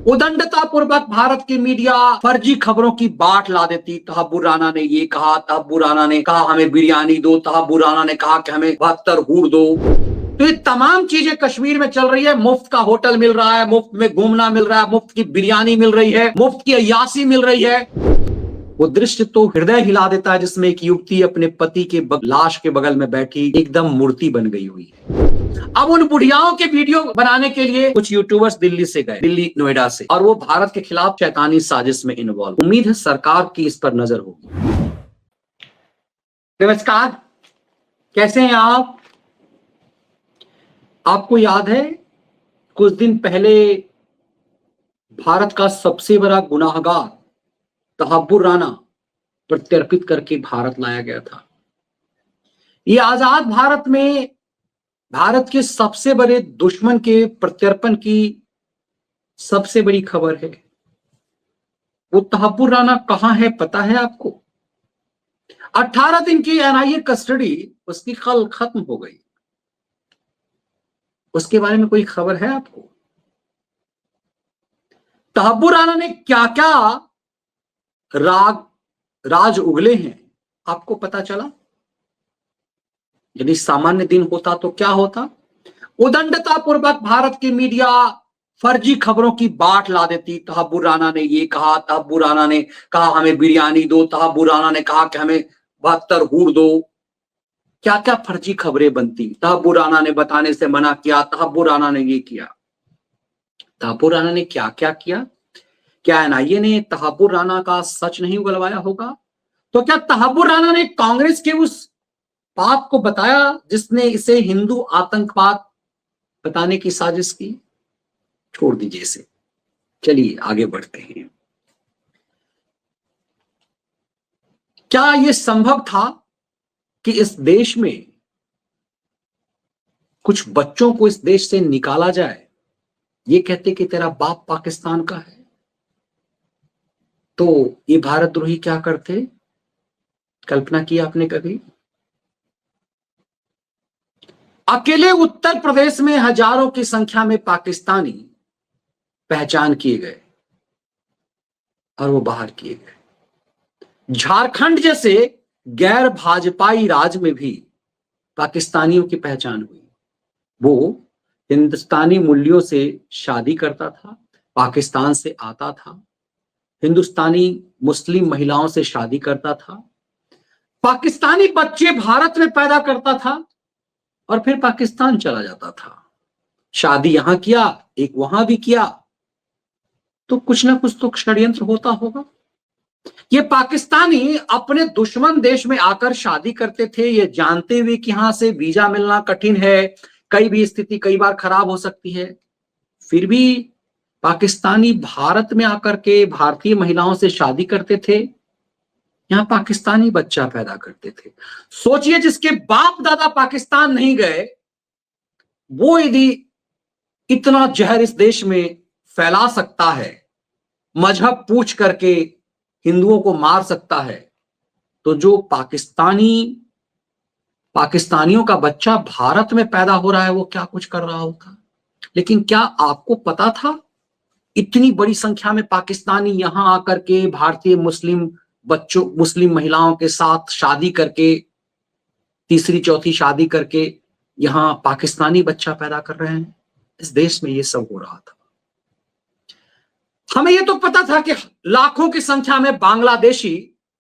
उदंडतापूर्वक भारत की मीडिया फर्जी खबरों की बाट ला देती। तहब्बुर राना ने ये कहा, तहब्बुर राना ने कहा हमें बिरयानी दो, तहब्बुर राना ने कहा कि हमें 72 हूर दो। तो ये तमाम चीजें कश्मीर में चल रही है। मुफ्त का होटल मिल रहा है, मुफ्त में घूमना मिल रहा है, मुफ्त की बिरयानी मिल रही है, मुफ्त की अय्यासी मिल रही है। वो दृश्य तो हृदय हिला देता है जिसमें एक युवती अपने पति के लाश के बगल में बैठी एकदम मूर्ति बन गई हुई है। अब उन बुढ़ियाओं के वीडियो बनाने के लिए कुछ यूट्यूबर्स दिल्ली से गए, दिल्ली नोएडा से, और वो भारत के खिलाफ शैतानी साजिश में इन्वॉल्व। उम्मीद है सरकार की इस पर नजर होगी। नमस्कार, कैसे हैं आप? आपको याद है कुछ दिन पहले भारत का सबसे बड़ा गुनाहगार तहब्बुर राना प्रत्यर्पित करके भारत लाया गया था। ये आजाद भारत में भारत के सबसे बड़े दुश्मन के प्रत्यर्पण की सबसे बड़ी खबर है। वो तहब्बुर राना कहां है पता है आपको? 18 दिन की एनआईए कस्टडी उसकी कल खत्म हो गई। उसके बारे में कोई खबर है आपको? तहब्बुर राना ने क्या क्या राज उगले हैं आपको पता चला? यदि सामान्य दिन होता तो क्या होता? उदंडतापूर्वक भारत की मीडिया फर्जी खबरों की बाट ला देती। तहब्बुर राना ने ये कहा, तहब्बुर राना ने कहा हमें बिरयानी दो, तहब्बुर राना ने कहा कि हमें 72 हूर दो। क्या क्या फर्जी खबरें बनती। तहब्बुर राना ने बताने से मना किया, तहब्बुर राना ने ये किया। तहब्बुर राना ने क्या क्या किया? क्या एनआईए ने तहब्बुर राना का सच नहीं उगलवाया होगा? तो क्या तहब्बुर राना ने कांग्रेस के उस बात को बताया जिसने इसे हिंदू आतंकवाद बताने की साजिश की? छोड़ दीजिए इसे, चलिए आगे बढ़ते हैं। क्या यह संभव था कि इस देश में कुछ बच्चों को इस देश से निकाला जाए, ये कहते कि तेरा बाप पाकिस्तान का है? तो ये भारतद्रोही क्या करते? कल्पना की आपने कभी? अकेले उत्तर प्रदेश में हजारों की संख्या में पाकिस्तानी पहचान किए गए और वो बाहर किए गए। झारखंड जैसे गैर भाजपाई राज्य में भी पाकिस्तानियों की पहचान हुई। वो हिंदुस्तानी मूल्यों से शादी करता था, पाकिस्तान से आता था, हिंदुस्तानी मुस्लिम महिलाओं से शादी करता था, पाकिस्तानी बच्चे भारत में पैदा करता था और फिर पाकिस्तान चला जाता था। शादी यहां किया, एक वहां भी किया। तो कुछ ना कुछ तो षड्यंत्र होता होगा। ये पाकिस्तानी अपने दुश्मन देश में आकर शादी करते थे, ये जानते हुए कि यहां से वीजा मिलना कठिन है, कई भी स्थिति कई बार खराब हो सकती है, फिर भी पाकिस्तानी भारत में आकर के भारतीय महिलाओं से शादी करते थे, यहां पाकिस्तानी बच्चा पैदा करते थे। सोचिए, जिसके बाप दादा पाकिस्तान नहीं गए, वो यदि इतना जहर इस देश में फैला सकता है, मजहब पूछ करके हिंदुओं को मार सकता है, तो जो पाकिस्तानियों का बच्चा भारत में पैदा हो रहा है वो क्या कुछ कर रहा होगा। लेकिन क्या आपको पता था इतनी बड़ी संख्या में पाकिस्तानी यहां आकर के भारतीय मुस्लिम बच्चों, मुस्लिम महिलाओं के साथ शादी करके, तीसरी चौथी शादी करके यहां पाकिस्तानी बच्चा पैदा कर रहे हैं? इस देश में ये सब हो रहा था। हमें ये तो पता था कि लाखों की संख्या में बांग्लादेशी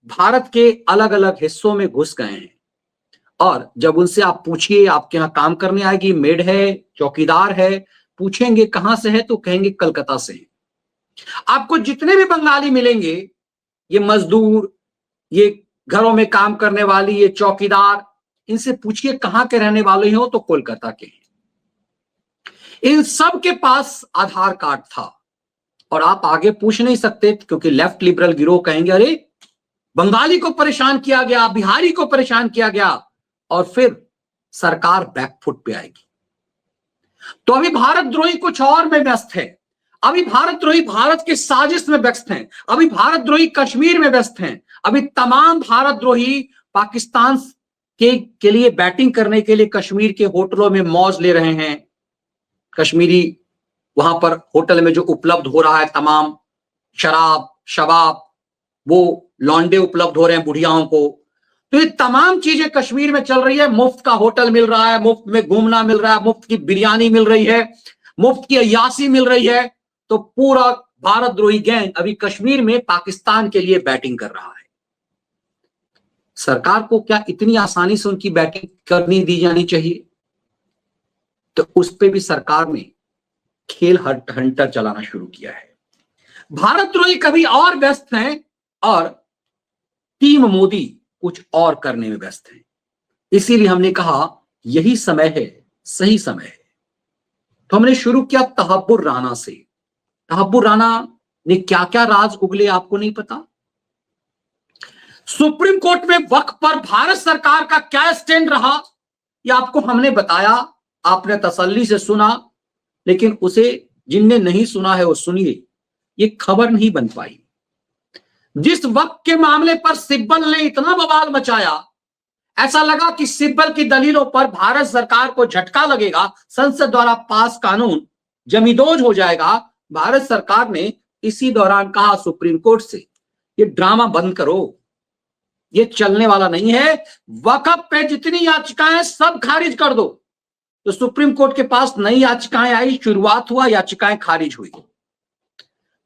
भारत के अलग अलग हिस्सों में घुस गए हैं, और जब उनसे आप पूछिए आपके यहां काम करने आएगी, मेड है, चौकीदार है, पूछेंगे कहां से है तो कहेंगे कलकत्ता से है। आपको जितने भी बंगाली मिलेंगे, ये मजदूर, ये घरों में काम करने वाली, ये चौकीदार, इनसे पूछिए कहां के रहने वाले हो तो कोलकाता के हैं। इन सब के पास आधार कार्ड था, और आप आगे पूछ नहीं सकते क्योंकि लेफ्ट लिबरल गिरोह कहेंगे अरे बंगाली को परेशान किया गया, बिहारी को परेशान किया गया, और फिर सरकार बैकफुट पे आएगी। तो अभी भारतद्रोही कुछ और में व्यस्त है, अभी भारतद्रोही भारत की साजिश में व्यस्त हैं, अभी भारतद्रोही कश्मीर में व्यस्त हैं, अभी तमाम भारतद्रोही पाकिस्तान के लिए बैटिंग करने के लिए कश्मीर के होटलों में मौज ले रहे हैं। कश्मीरी वहां पर होटल में जो उपलब्ध हो रहा है तमाम शराब शबाब, वो लौंडे उपलब्ध हो रहे हैं बुढ़ियाओं को। तो ये तमाम चीजें कश्मीर में चल रही है। मुफ्त का होटल मिल रहा है, मुफ्त में घूमना मिल रहा है, मुफ्त की बिरयानी मिल रही है, मुफ्त की अय्यासी मिल रही है। तो पूरा भारतद्रोही गैंग अभी कश्मीर में पाकिस्तान के लिए बैटिंग कर रहा है। सरकार को क्या इतनी आसानी से उनकी बैटिंग करनी दी जानी चाहिए? तो उस पर भी सरकार ने खेल हंटर चलाना शुरू किया है। भारतद्रोही कभी और व्यस्त हैं और टीम मोदी कुछ और करने में व्यस्त है। इसीलिए हमने कहा यही समय है, सही समय है। तो हमने शुरू किया तहब्बुर राना से। तहब्बुर राना ने क्या क्या राज उगले आपको नहीं पता? सुप्रीम कोर्ट में वक्फ पर भारत सरकार का क्या स्टैंड रहा, यह आपको हमने बताया, आपने तसल्ली से सुना, लेकिन उसे जिनने नहीं सुना है वो सुनिए, ये खबर नहीं बन पाई। जिस वक्त के मामले पर सिब्बल ने इतना बवाल मचाया, ऐसा लगा कि सिब्बल की दलीलों पर भारत सरकार को झटका लगेगा, संसद द्वारा पास कानून जमीदोज हो जाएगा। भारत सरकार ने इसी दौरान कहा सुप्रीम कोर्ट से, ये ड्रामा बंद करो, ये चलने वाला नहीं है। वक्फ पे जितनी याचिकाएं सब खारिज कर दो। तो सुप्रीम कोर्ट के पास नई याचिकाएं आई, शुरुआत हुआ, याचिकाएं खारिज हुई।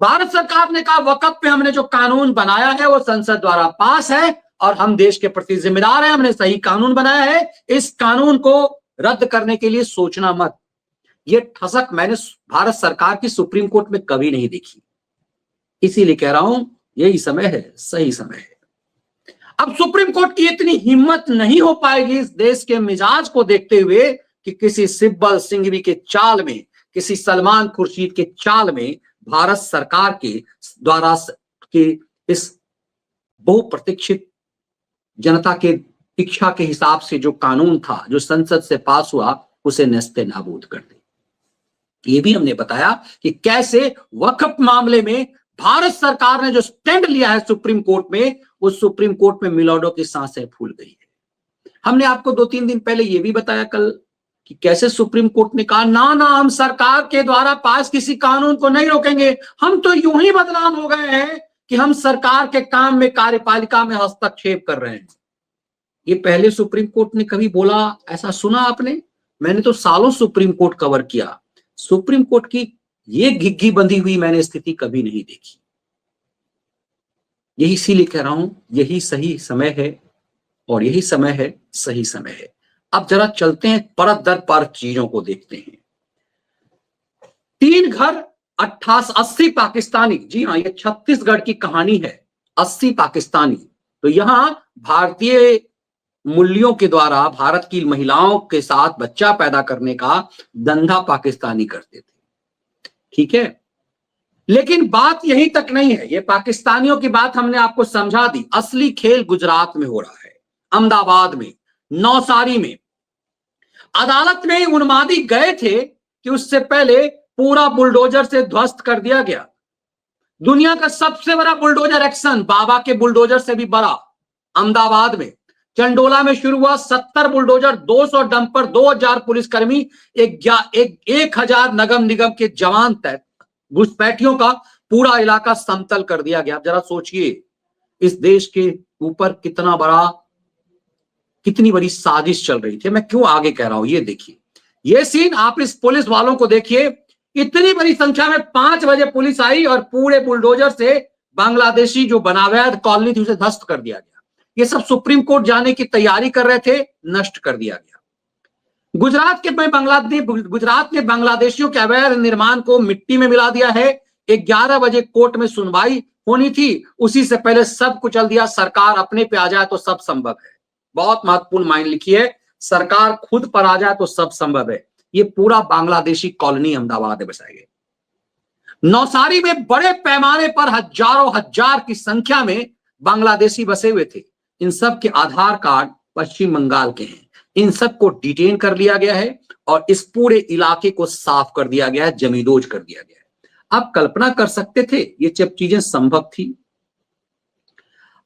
भारत सरकार ने कहा वक्फ पे हमने जो कानून बनाया है वो संसद द्वारा पास है और हम देश के प्रति जिम्मेदार हैं, हमने सही कानून बनाया है, इस कानून को रद्द करने के लिए सोचना मत। ये ठसक मैंने भारत सरकार की सुप्रीम कोर्ट में कभी नहीं देखी। इसीलिए कह रहा हूं यही समय है, सही समय है। अब सुप्रीम कोर्ट की इतनी हिम्मत नहीं हो पाएगी इस देश के मिजाज को देखते हुए कि किसी सिब्बल सिंघवी के चाल में, किसी सलमान खुर्शीद के चाल में भारत सरकार के द्वारा के इस बहुप्रतीक्षित जनता के इच्छा के हिसाब से जो कानून था, जो संसद से पास हुआ, उसे नस्ते नाबूद कर दे। ये भी हमने बताया कि कैसे वक्फ मामले में भारत सरकार ने जो स्टैंड लिया है सुप्रीम कोर्ट में, उस सुप्रीम कोर्ट में मिलॉर्डों की सांसें फूल गई है। हमने आपको 2-3 दिन पहले यह भी बताया कल कि कैसे सुप्रीम कोर्ट ने कहा ना ना, हम सरकार के द्वारा पास किसी कानून को नहीं रोकेंगे, हम तो यूं ही बदनाम हो गए हैं कि हम सरकार के काम में, कार्यपालिका में हस्तक्षेप कर रहे हैं। ये पहले सुप्रीम कोर्ट ने कभी बोला, ऐसा सुना आपने? मैंने तो सालों सुप्रीम कोर्ट कवर किया, सुप्रीम कोर्ट की ये घिग्घी बंधी हुई मैंने स्थिति कभी नहीं देखी। यही इसीलिए कह रहा हूं यही सही समय है और यही समय है, सही समय है। अब जरा चलते हैं परत दर परत चीजों को देखते हैं। 3 घर 80 पाकिस्तानी, जी हां, ये छत्तीसगढ़ की कहानी है। 80 पाकिस्तानी तो यहां भारतीय मूल्यों के द्वारा भारत की महिलाओं के साथ बच्चा पैदा करने का धंधा पाकिस्तानी करते थे, ठीक है। लेकिन बात यहीं तक नहीं है, ये पाकिस्तानियों की बात हमने आपको समझा दी। असली खेल गुजरात में हो रहा है, अहमदाबाद में, नौसारी में। अदालत में उन्मादी गए थे कि उससे पहले पूरा बुलडोजर से ध्वस्त कर दिया गया। दुनिया का सबसे बड़ा बुलडोजर एक्शन, बाबा के बुलडोजर से भी बड़ा, अहमदाबाद में चंडोला में शुरू हुआ। 70 बुलडोजर, 200 डंपर, 2000 पुलिसकर्मी, 1000 नगर निगम के जवान तक, घुसपैठियों का पूरा इलाका समतल कर दिया गया। जरा सोचिए इस देश के ऊपर कितनी बड़ी साजिश चल रही थी। मैं क्यों आगे कह रहा हूं, ये देखिए, ये सीन आप इस पुलिस वालों को देखिए। इतनी बड़ी संख्या में 5 बजे पुलिस आई और पूरे बुलडोजर से बांग्लादेशी जो बनावैध कॉलोनी थी उसे ध्वस्त कर दिया गया। ये सब सुप्रीम कोर्ट जाने की तैयारी कर रहे थे, नष्ट कर दिया गया। गुजरात ने बांग्लादेशियों के अवैध निर्माण को मिट्टी में मिला दिया है। 11 बजे कोर्ट में सुनवाई होनी थी, उसी से पहले सब कुचल दिया। सरकार अपने पे आ जाए तो सब संभव है। बहुत महत्वपूर्ण मायने लिखिए, सरकार खुद पर आ जाए तो सब संभव है। ये पूरा बांग्लादेशी कॉलोनी अहमदाबाद में बसाए गए। नौसारी में बड़े पैमाने पर हजारों हजार की संख्या में बांग्लादेशी बसे हुए थे। इन सब के आधार कार्ड पश्चिम बंगाल के हैं। इन सबको डिटेन कर लिया गया है और इस पूरे इलाके को साफ कर दिया गया है, जमींदोज कर दिया गया है। आप कल्पना कर सकते थे ये जब चीजें संभव थी?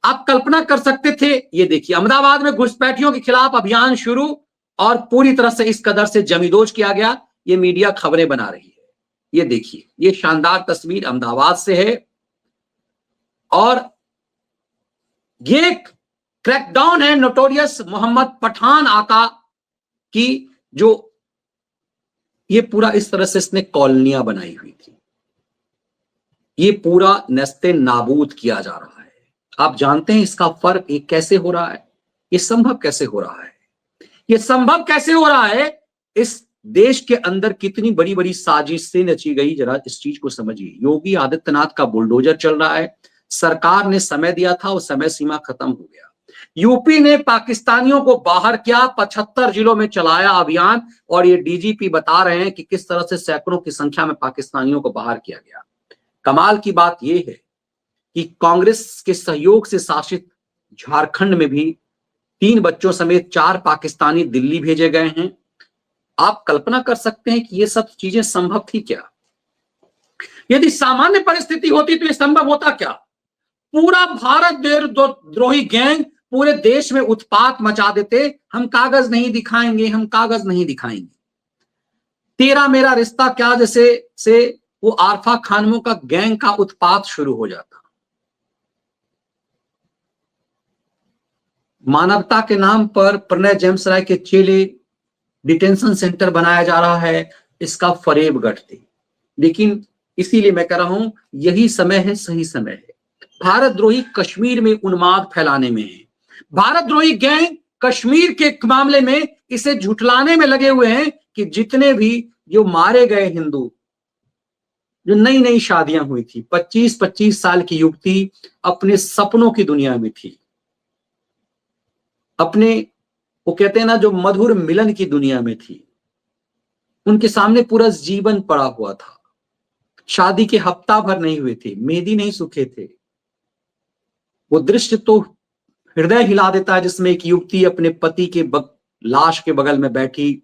आप कल्पना कर सकते थे? ये देखिए, अहमदाबाद में घुसपैठियों के खिलाफ अभियान शुरू और पूरी तरह से इस कदर से जमींदोज किया गया। ये मीडिया खबरें बना रही है। ये देखिए, ये शानदार तस्वीर अहमदाबाद से है और ये क्रैकडाउन है नोटोरियस मोहम्मद पठान आका की, जो ये पूरा इस तरह से इसने कॉलोनियां बनाई हुई थी। ये पूरा नस्ते नाबूद किया जा रहा है। आप जानते हैं इसका फर्क ये कैसे हो रहा है? ये संभव कैसे हो रहा है? ये संभव कैसे हो रहा है? इस देश के अंदर कितनी बड़ी बड़ी साजिशें रची गई, जरा इस चीज को समझिए। योगी आदित्यनाथ का बुलडोजर चल रहा है। सरकार ने समय दिया था, वो समय सीमा खत्म हो गया। यूपी ने पाकिस्तानियों को बाहर किया, 75 जिलों में चलाया अभियान, और ये डीजीपी बता रहे हैं कि किस तरह से सैकड़ों की संख्या में पाकिस्तानियों को बाहर किया गया। कमाल की बात यह है कि कांग्रेस के सहयोग से शासित झारखंड में भी 3 बच्चों समेत 4 पाकिस्तानी दिल्ली भेजे गए हैं। आप कल्पना कर सकते हैं कि ये सब चीजें संभव थी क्या? यदि सामान्य परिस्थिति होती तो ये संभव होता क्या? पूरा भारत द्रोही गैंग पूरे देश में उत्पात मचा देते, हम कागज नहीं दिखाएंगे, हम कागज नहीं दिखाएंगे। तेरा मेरा रिश्ता क्या जैसे से वो आरफा खानमों का गैंग का उत्पात शुरू हो जाता। मानवता के नाम पर प्रणय जेम्स राय के चेले डिटेंशन सेंटर बनाया जा रहा है, इसका फरेब गढ़ते। लेकिन इसीलिए मैं कह रहा हूं, यही समय है, सही समय है। भारत द्रोही कश्मीर में उन्माद फैलाने में है। भारत द्रोही गैंग कश्मीर के मामले में इसे झुठलाने में लगे हुए हैं कि जितने भी जो मारे गए हिंदू, जो नई नई शादियां हुई थी, 25-25 साल की युवती अपने सपनों की दुनिया में थी, अपने वो कहते हैं ना जो मधुर मिलन की दुनिया में थी, उनके सामने पूरा जीवन पड़ा हुआ था। शादी के हफ्ता भर नहीं हुए थे, मेहंदी नहीं सूखे थे। वो दृश्य तो हृदय हिला देता है, जिसमें एक युवती अपने पति के लाश के बगल में बैठी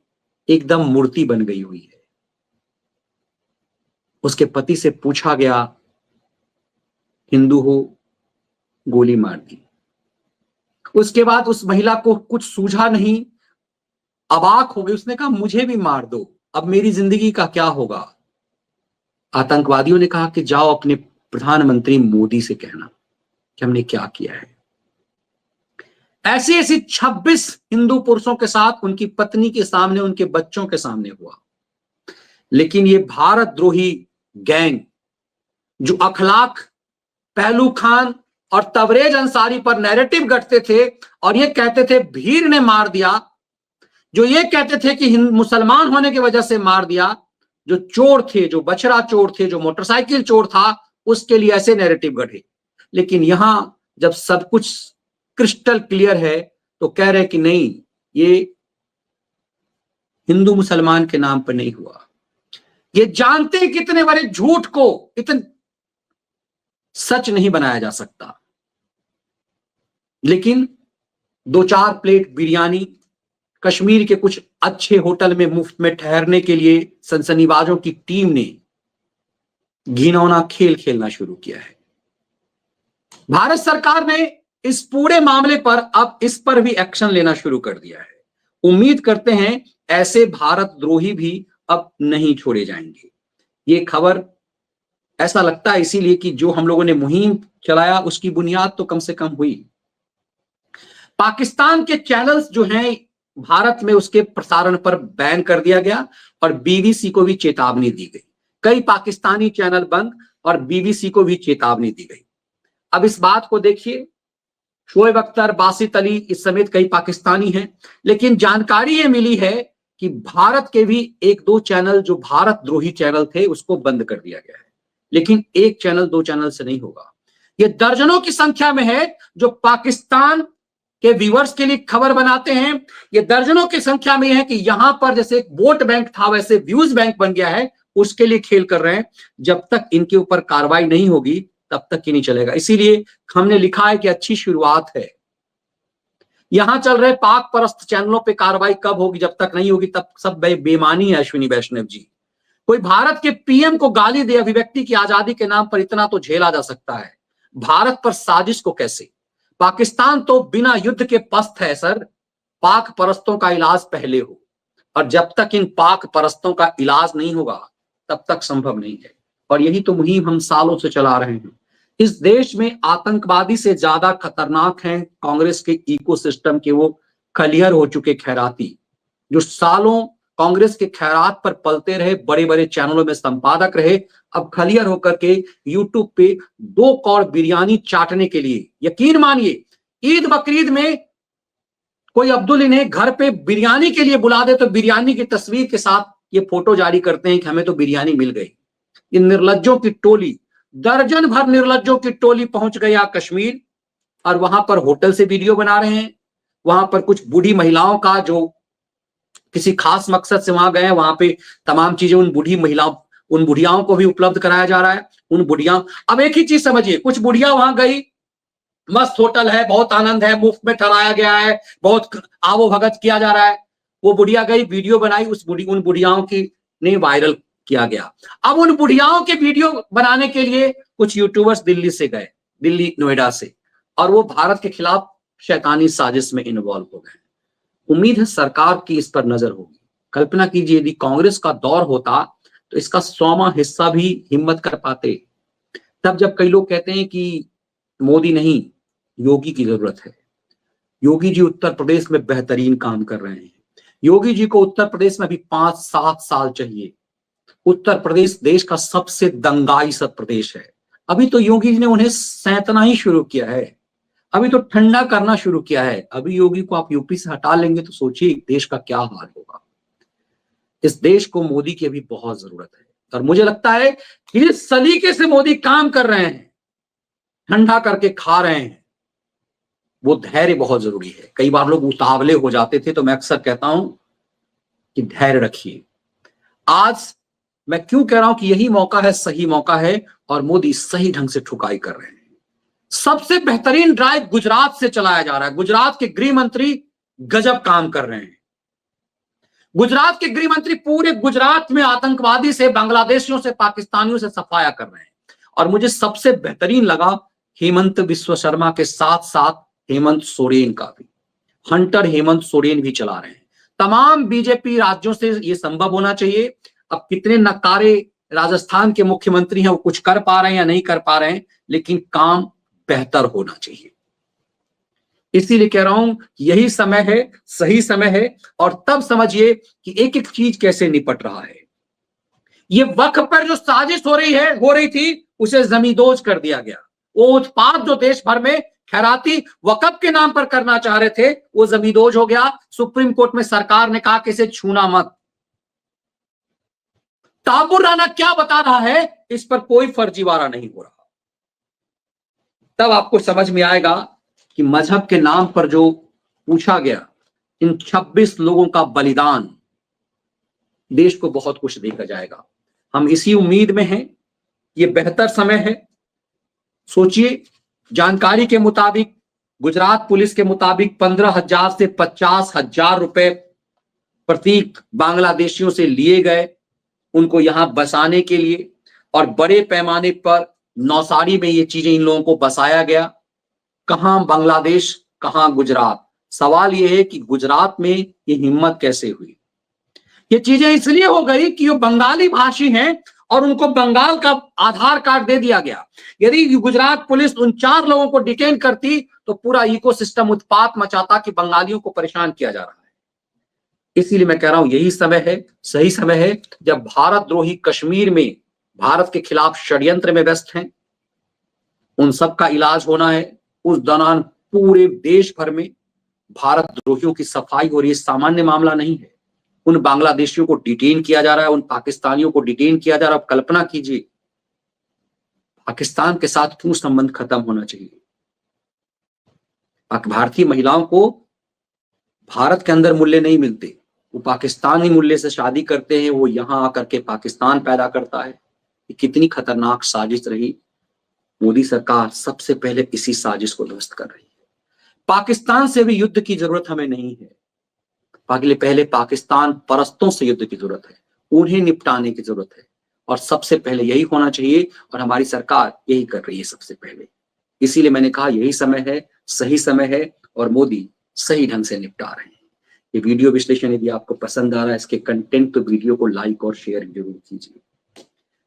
एकदम मूर्ति बन गई हुई है। उसके पति से पूछा गया, हिंदू हो? गोली मार दी। उसके बाद उस महिला को कुछ सूझा नहीं, अवाक हो गई। उसने कहा मुझे भी मार दो, अब मेरी जिंदगी का क्या होगा? आतंकवादियों ने कहा कि जाओ अपने प्रधानमंत्री मोदी से कहना कि हमने क्या किया है। ऐसी ऐसी 26 हिंदू पुरुषों के साथ उनकी पत्नी के सामने, उनके बच्चों के सामने हुआ। लेकिन ये भारत द्रोही गैंग जो अखलाक, पहलू खान और तबरेज अंसारी पर नैरेटिव गढ़ते थे और ये कहते थे भीड़ ने मार दिया, जो ये कहते थे कि मुसलमान होने की वजह से मार दिया, जो चोर थे, जो बछड़ा चोर थे, जो मोटरसाइकिल चोर था, उसके लिए ऐसे नैरेटिव गढ़े। लेकिन यहां जब सब कुछ क्रिस्टल क्लियर है तो कह रहे कि नहीं, ये हिंदू मुसलमान के नाम पर नहीं हुआ। ये जानते हैं कितने बड़े झूठ को इतने सच नहीं बनाया जा सकता। लेकिन 2-4 प्लेट बिरयानी कश्मीर के कुछ अच्छे होटल में मुफ्त में ठहरने के लिए सनसनीबाजों की टीम ने घिनौना खेल खेलना शुरू किया है। भारत सरकार ने इस पूरे मामले पर अब इस पर भी एक्शन लेना शुरू कर दिया है। उम्मीद करते हैं ऐसे भारत द्रोही भी अब नहीं छोड़े जाएंगे। ये खबर ऐसा लगता है इसीलिए कि जो हम लोगों ने मुहिम चलाया उसकी बुनियाद तो कम से कम हुई। पाकिस्तान के चैनल्स जो हैं भारत में, उसके प्रसारण पर बैन कर दिया गया और बीबीसी को भी चेतावनी दी गई। कई पाकिस्तानी चैनल बंद और बीबीसी को भी चेतावनी दी गई। अब इस बात को देखिए, शोएब अख्तर, बासित अली इस समेत कई पाकिस्तानी हैं, लेकिन जानकारी ये मिली है कि भारत के भी 1-2 चैनल जो भारत द्रोही चैनल थे उसको बंद कर दिया गया है। लेकिन 1 चैनल 2 चैनल से नहीं होगा, ये दर्जनों की संख्या में है जो पाकिस्तान के व्यूअर्स के लिए खबर बनाते हैं। ये दर्जनों की संख्या में है कि यहां पर जैसे एक वोट बैंक था वैसे व्यूज बैंक बन गया है, उसके लिए खेल कर रहे हैं। जब तक इनके ऊपर कार्रवाई नहीं होगी तब तक ही नहीं चलेगा। इसीलिए हमने लिखा है कि अच्छी शुरुआत है। यहां चल रहे पाक परस्त चैनलों पे कार्रवाई कब होगी? जब तक नहीं होगी तब सब बेईमानी है। अश्विनी वैष्णव जी, कोई भारत के पीएम को गाली दे अभिव्यक्ति की आजादी के नाम पर, इतना तो झेला जा सकता है, भारत पर साजिश को कैसे? पाकिस्तान तो बिना युद्ध के पस्त है सर। पाक परस्तों का इलाज पहले हो, और जब तक इन पाक परस्तों का इलाज नहीं होगा तब तक संभव नहीं है। और यही तो मुहिम हम सालों से चला रहे हैं। इस देश में आतंकवादी से ज्यादा खतरनाक हैं कांग्रेस के इकोसिस्टम के वो खलिहर हो चुके खैराती, जो सालों कांग्रेस के खैरात पर पलते रहे, बड़े बड़े चैनलों में संपादक रहे, अब खलिहर होकर के यूट्यूब पे 2 कौड़ बिरयानी चाटने के लिए, यकीन मानिए ईद बकरीद में कोई अब्दुल इन्हें घर पे बिरयानी के लिए बुला दे तो बिरयानी की तस्वीर के साथ ये फोटो जारी करते हैं कि हमें तो बिरयानी मिल गई। इन निर्लज्जों की टोली, दर्जन भर निर्लज्जों की टोली पहुंच गया कश्मीर और वहां पर होटल से वीडियो बना रहे हैं। वहां पर कुछ बूढ़ी महिलाओं का जो किसी खास मकसद से वहां गए हैं, वहां पे तमाम चीजें उन बूढ़ी महिलाओं, उन बुढ़ियाओं को भी उपलब्ध कराया जा रहा है। उन बुढ़िया, अब एक ही चीज समझिए, कुछ बुढ़िया वहां गई, मस्त होटल है, बहुत आनंद है, मुफ्त में ठहराया गया है, बहुत आवो भगत किया जा रहा है। वो बुढ़िया गई, वीडियो बनाई, उन बुढ़ियाओं की ने वायरल किया गया। अब उन बुढ़ियाओं के वीडियो बनाने के लिए कुछ यूट्यूबर्स दिल्ली से गए, दिल्ली नोएडा से, और वो भारत के खिलाफ शैतानी साजिश में इन्वॉल्व हो गए। उम्मीद है सरकार की इस पर नजर होगी। कल्पना कीजिए यदि कांग्रेस का दौर होता तो इसका 100वां हिस्सा भी हिम्मत कर पाते। तब जब कई लोग कहते हैं कि मोदी नहीं, योगी की जरूरत है, योगी जी उत्तर प्रदेश में बेहतरीन काम कर रहे हैं, योगी जी को उत्तर प्रदेश में अभी 5-7 साल चाहिए। उत्तर प्रदेश देश का सबसे दंगाई सब प्रदेश है। अभी तो योगी जी ने उन्हें सैंतना ही शुरू किया है, अभी तो ठंडा करना शुरू किया है। अभी योगी को आप यूपी से हटा लेंगे तो सोचिए देश का क्या हाल होगा। इस देश को मोदी की अभी बहुत जरूरत है और मुझे लगता है कि जिस सलीके से मोदी काम कर रहे हैं, ठंडा करके खा रहे हैं, वो धैर्य बहुत जरूरी है। कई बार लोग उतावले हो जाते थे, तो मैं अक्सर कहता हूं कि धैर्य रखिए। आज मैं क्यों कह रहा हूं कि यही मौका है, सही मौका है, और मोदी सही ढंग से ठुकाई कर रहे हैं। सबसे बेहतरीन ड्राइव गुजरात से चलाया जा रहा है। गुजरात के गृह मंत्री गजब काम कर रहे हैं। गुजरात के गृह मंत्री पूरे गुजरात में आतंकवादी से, बांग्लादेशियों से, पाकिस्तानियों से सफाया कर रहे हैं। और मुझे सबसे बेहतरीन लगा हेमंत बिस्व शर्मा के साथ साथ हेमंत सोरेन का भी, हंटर हेमंत सोरेन भी चला रहे हैं। तमाम बीजेपी राज्यों से यह संभव होना चाहिए। अब कितने नकारे राजस्थान के मुख्यमंत्री हैं, वो कुछ कर पा रहे हैं या नहीं कर पा रहे हैं, लेकिन काम बेहतर होना चाहिए। इसीलिए कह रहा हूं यही समय है, सही समय है। और तब समझिए कि एक एक चीज कैसे निपट रहा है। ये वक्फ पर जो साजिश हो रही थी, उसे जमींदोज कर दिया गया। वो उत्पाद जो देश भर में खैराती वक्फ के नाम पर करना चाह रहे थे, वो जमींदोज हो गया। सुप्रीम कोर्ट में सरकार ने कहा कि इसे छूना मत। ताबुर राना क्या बता रहा है, इस पर कोई फर्जीवाड़ा नहीं हो रहा। तब आपको समझ में आएगा कि मजहब के नाम पर जो पूछा गया, इन 26 लोगों का बलिदान, देश को बहुत कुछ देखा जाएगा। हम इसी उम्मीद में हैं। ये बेहतर समय है। सोचिए, जानकारी के मुताबिक, गुजरात पुलिस के मुताबिक 15,000 से 50,000 रुपए प्रतीक बांग्लादेशियों से लिए गए उनको यहां बसाने के लिए, और बड़े पैमाने पर नौसारी में ये चीजें इन लोगों को बसाया गया। कहां बांग्लादेश, कहां गुजरात। सवाल यह है कि गुजरात में ये हिम्मत कैसे हुई। ये चीजें इसलिए हो गई कि वो बंगाली भाषी हैं और उनको बंगाल का आधार कार्ड दे दिया गया। यदि गुजरात पुलिस उन 4 लोगों को डिटेन करती तो पूरा इकोसिस्टम उत्पात मचाता कि बंगालियों को परेशान किया जा रहा है। इसीलिए मैं कह रहा हूं यही समय है, सही समय है, जब भारत द्रोही कश्मीर में भारत के खिलाफ षड्यंत्र में व्यस्त हैं। उन सब का इलाज होना है। उस दौरान पूरे देश भर में भारत द्रोहियों की सफाई हो रही है। सामान्य मामला नहीं है। उन बांग्लादेशियों को डिटेन किया जा रहा है, उन पाकिस्तानियों को डिटेन किया जा रहा है। अब कल्पना कीजिए, पाकिस्तान के साथ क्यों संबंध खत्म होना चाहिए। भारतीय महिलाओं को भारत के अंदर मूल्य नहीं मिलते, वो पाकिस्तानी मूल्य से शादी करते हैं, वो यहां आकर के पाकिस्तान पैदा करता है। ये कितनी खतरनाक साजिश रही। मोदी सरकार सबसे पहले इसी साजिश को ध्वस्त कर रही है। पाकिस्तान से भी युद्ध की जरूरत हमें नहीं है। पहले पाकिस्तान परस्तों से युद्ध की जरूरत है, उन्हें निपटाने की जरूरत है। और सबसे पहले यही होना चाहिए, और हमारी सरकार यही कर रही है सबसे पहले। इसीलिए मैंने कहा यही समय है, सही समय है, और मोदी सही ढंग से निपटा रहे हैं। ये वीडियो विश्लेषण यदि आपको पसंद आ रहा है, इसके कंटेंट, तो वीडियो को लाइक और शेयर जरूर कीजिए।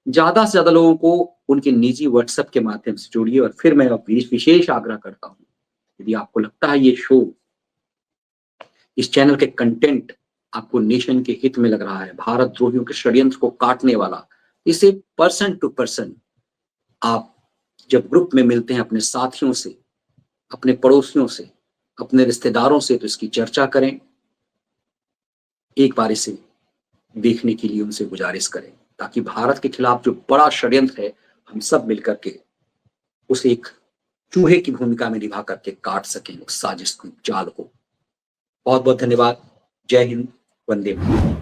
ज्यादा से ज्यादा लोगों को उनके निजी व्हाट्सएप के माध्यम से जोड़िए। और फिर मैं विशेष आग्रह करता हूं, यदि आपको लगता है ये शो, इस चैनल के कंटेंट आपको नेशन के हित में लग रहा है, भारत द्रोहियों के षड्यंत्र को काटने वाला, इसे पर्सन टू पर्सन आप जब ग्रुप में मिलते हैं अपने साथियों से, अपने पड़ोसियों से, अपने रिश्तेदारों से, तो इसकी चर्चा करें। एक बार इसे देखने के लिए उनसे गुजारिश करें, ताकि भारत के खिलाफ जो बड़ा षड्यंत्र है, हम सब मिलकर के उसे एक चूहे की भूमिका में निभा करके काट सकें, उस साजिश को, जाल को। बहुत बहुत धन्यवाद। जय हिंद। वंदे मातरम।